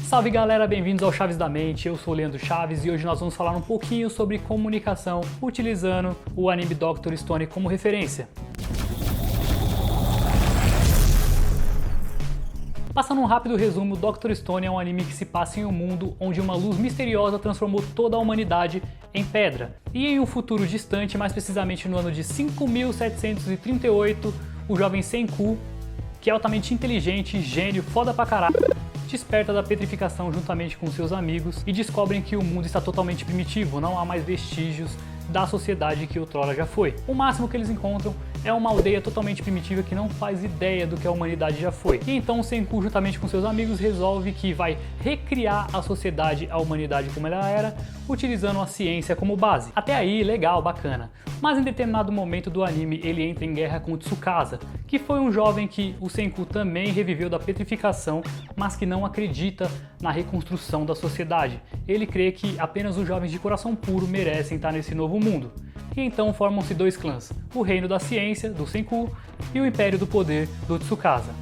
Salve galera, bem-vindos ao Chaves da Mente, eu sou o Leandro Chaves e hoje nós vamos falar um pouquinho sobre comunicação utilizando o anime Dr. Stone como referência. Passando um rápido resumo, Dr. Stone é um anime que se passa em um mundo onde uma luz misteriosa transformou toda a humanidade em pedra. E em um futuro distante, mais precisamente no ano de 5738, o jovem Senku, que é altamente inteligente, gênio, foda pra caralho, desperta da petrificação juntamente com seus amigos e descobrem que o mundo está totalmente primitivo, não há mais vestígios da sociedade que outrora já foi. O máximo que eles encontram é uma aldeia totalmente primitiva que não faz ideia do que a humanidade já foi. E então o Senku, juntamente com seus amigos, resolve que vai recriar a sociedade, a humanidade como ela era, utilizando a ciência como base. Até aí, legal, bacana. Mas em determinado momento do anime, ele entra em guerra com o Tsukasa, que foi um jovem que o Senku também reviveu da petrificação, mas que não acredita na reconstrução da sociedade. Ele crê que apenas os jovens de coração puro merecem estar nesse novo mundo. E então formam-se dois clãs, o Reino da Ciência, do Senku, e o Império do Poder, do Tsukasa.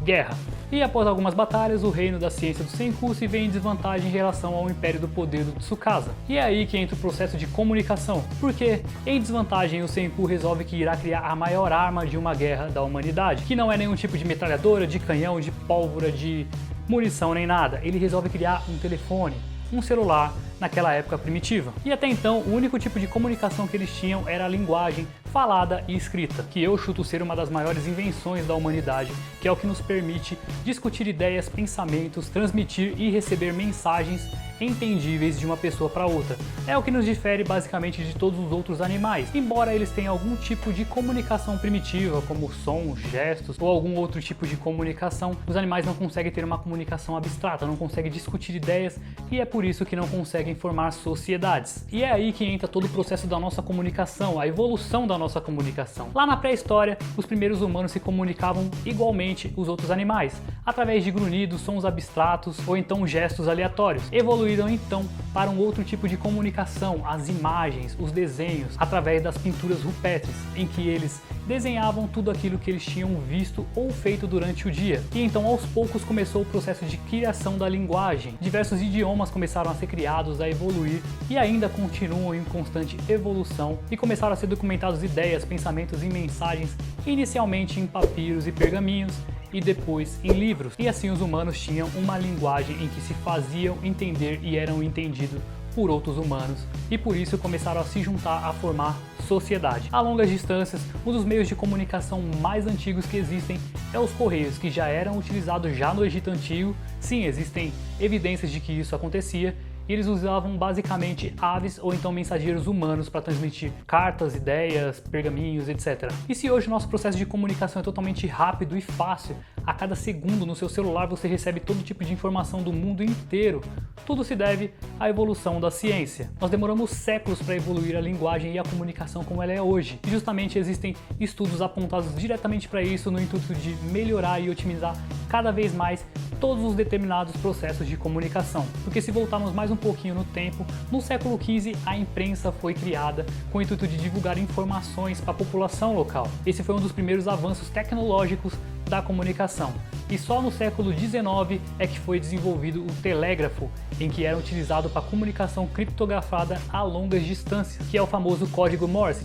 Guerra. E após algumas batalhas, o Reino da Ciência do Senku se vê em desvantagem em relação ao Império do Poder do Tsukasa. E é aí que entra o processo de comunicação, porque em desvantagem o Senku resolve que irá criar a maior arma de uma guerra da humanidade, que não é nenhum tipo de metralhadora, de canhão, de pólvora, de munição nem nada. Ele resolve criar um telefone, um celular naquela época primitiva. E até então, o único tipo de comunicação que eles tinham era a linguagem falada e escrita, que eu chuto ser uma das maiores invenções da humanidade, que é o que nos permite discutir ideias, pensamentos, transmitir e receber mensagens entendíveis de uma pessoa para outra. É o que nos difere basicamente de todos os outros animais, embora eles tenham algum tipo de comunicação primitiva, como sons, gestos ou algum outro tipo de comunicação. Os animais não conseguem ter uma comunicação abstrata, não conseguem discutir ideias e é por isso que não conseguem formar sociedades. E é aí que entra todo o processo da nossa comunicação, a evolução da nossa comunicação. Lá na pré-história, os primeiros humanos se comunicavam igualmente os outros animais, através de grunhidos, sons abstratos ou então gestos aleatórios. Evoluíram então para um outro tipo de comunicação, as imagens, os desenhos, através das pinturas rupestres, em que eles desenhavam tudo aquilo que eles tinham visto ou feito durante o dia. E então aos poucos começou o processo de criação da linguagem. Diversos idiomas começaram a ser criados, a evoluir e ainda continuam em constante evolução e começaram a ser documentados ideias, pensamentos e mensagens, inicialmente em papiros e pergaminhos e depois em livros. E assim os humanos tinham uma linguagem em que se faziam entender e eram entendidos por outros humanos e por isso começaram a se juntar a formar sociedade. A longas distâncias, um dos meios de comunicação mais antigos que existem é os correios, que já eram utilizados já no Egito Antigo. Sim, existem evidências de que isso acontecia. E eles usavam basicamente aves ou então mensageiros humanos para transmitir cartas, ideias, pergaminhos, etc. E se hoje o nosso processo de comunicação é totalmente rápido e fácil, a cada segundo no seu celular você recebe todo tipo de informação do mundo inteiro, tudo se deve à evolução da ciência. Nós demoramos séculos para evoluir a linguagem e a comunicação como ela é hoje. E justamente existem estudos apontados diretamente para isso no intuito de melhorar e otimizar cada vez mais todos os determinados processos de comunicação. Porque se voltarmos mais um pouquinho no tempo, no século XV a imprensa foi criada com o intuito de divulgar informações para a população local. Esse foi um dos primeiros avanços tecnológicos da comunicação. E só no século XIX é que foi desenvolvido o telégrafo, em que era utilizado para comunicação criptografada a longas distâncias, que é o famoso código Morse.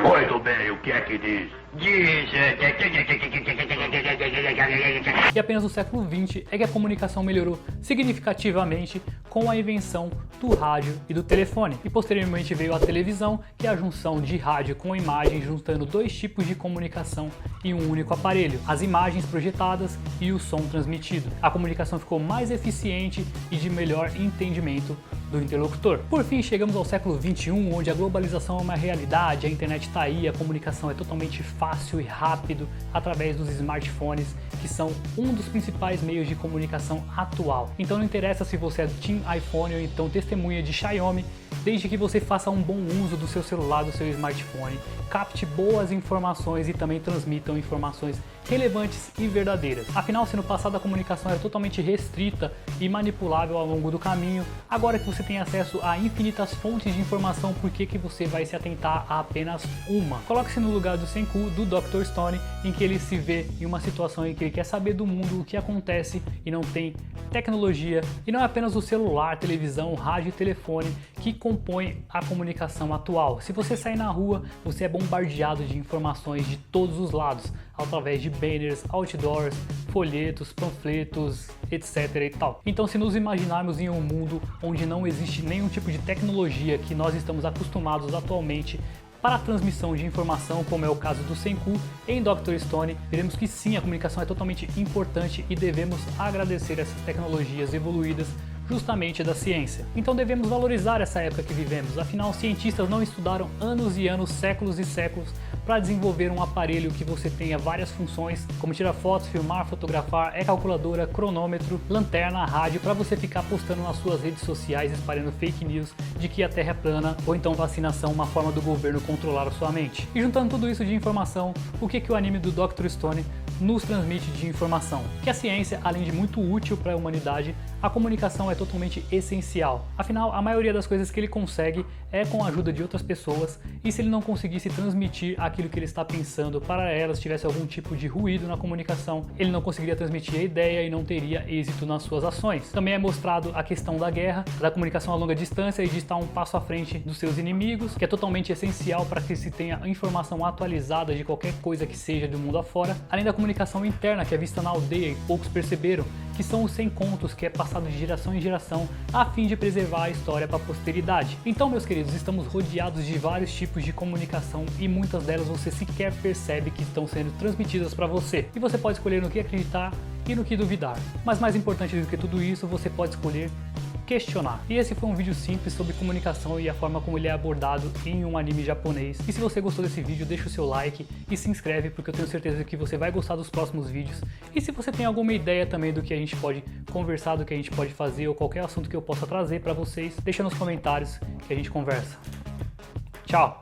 Muito bem, o que é que diz? E apenas no século XX é que a comunicação melhorou significativamente com a invenção do rádio e do telefone. E posteriormente veio a televisão, que é a junção de rádio com imagem, juntando dois tipos de comunicação em um único aparelho, as imagens projetadas e o som transmitido. A comunicação ficou mais eficiente e de melhor entendimento do interlocutor. Por fim, chegamos ao século XXI, onde a globalização é uma realidade, a internet está aí, a comunicação é totalmente fácil e rápido através dos smartphones, que são um dos principais meios de comunicação atual. Então não interessa se você é Team iPhone ou então testemunha de Xiaomi, desde que você faça um bom uso do seu celular, do seu smartphone, capte boas informações e também transmitam informações relevantes e verdadeiras. Afinal, se no passado a comunicação era totalmente restrita e manipulável ao longo do caminho, agora que você tem acesso a infinitas fontes de informação, por que você vai se atentar a apenas uma? Coloque-se no lugar do Senku, do Dr. Stone, em que ele se vê em uma situação em que ele quer saber do mundo, o que acontece e não tem tecnologia, e não é apenas o celular, televisão, rádio e telefone que compõem a comunicação atual. Se você sair na rua, você é bombardeado de informações de todos os lados, através de banners, outdoors, folhetos, panfletos, etc e tal. Então, se nos imaginarmos em um mundo onde não existe nenhum tipo de tecnologia que nós estamos acostumados atualmente para a transmissão de informação, como é o caso do Senku em Dr. Stone, veremos que sim, a comunicação é totalmente importante e devemos agradecer essas tecnologias evoluídas justamente da ciência. Então devemos valorizar essa época que vivemos, afinal cientistas não estudaram anos e anos, séculos e séculos para desenvolver um aparelho que você tenha várias funções, como tirar fotos, filmar, fotografar, calculadora, cronômetro, lanterna, rádio, para você ficar postando nas suas redes sociais espalhando fake news de que a Terra é plana ou então vacinação, uma forma do governo controlar a sua mente. E juntando tudo isso de informação, o que o anime do Dr. Stone nos transmite de informação? Que a ciência, além de muito útil para a humanidade, a comunicação é totalmente essencial. Afinal, a maioria das coisas que ele consegue é com a ajuda de outras pessoas, e se ele não conseguisse transmitir aquilo que ele está pensando para elas, tivesse algum tipo de ruído na comunicação, ele não conseguiria transmitir a ideia e não teria êxito nas suas ações. Também é mostrado a questão da guerra, da comunicação a longa distância e de estar um passo à frente dos seus inimigos, que é totalmente essencial para que se tenha informação atualizada de qualquer coisa que seja do mundo afora, além da comunicação interna, que é vista na aldeia e poucos perceberam, que são os 100 contos, que é passado de geração em geração a fim de preservar a história para a posteridade. Então, meus queridos, estamos rodeados de vários tipos de comunicação e muitas delas você sequer percebe que estão sendo transmitidas para você. E você pode escolher no que acreditar e no que duvidar. Mas mais importante do que tudo isso, você pode escolher questionar. E esse foi um vídeo simples sobre comunicação e a forma como ele é abordado em um anime japonês. E se você gostou desse vídeo, deixa o seu like e se inscreve, porque eu tenho certeza que você vai gostar dos próximos vídeos. E se você tem alguma ideia também do que a gente pode conversar, do que a gente pode fazer ou qualquer assunto que eu possa trazer para vocês, deixa nos comentários que a gente conversa. Tchau!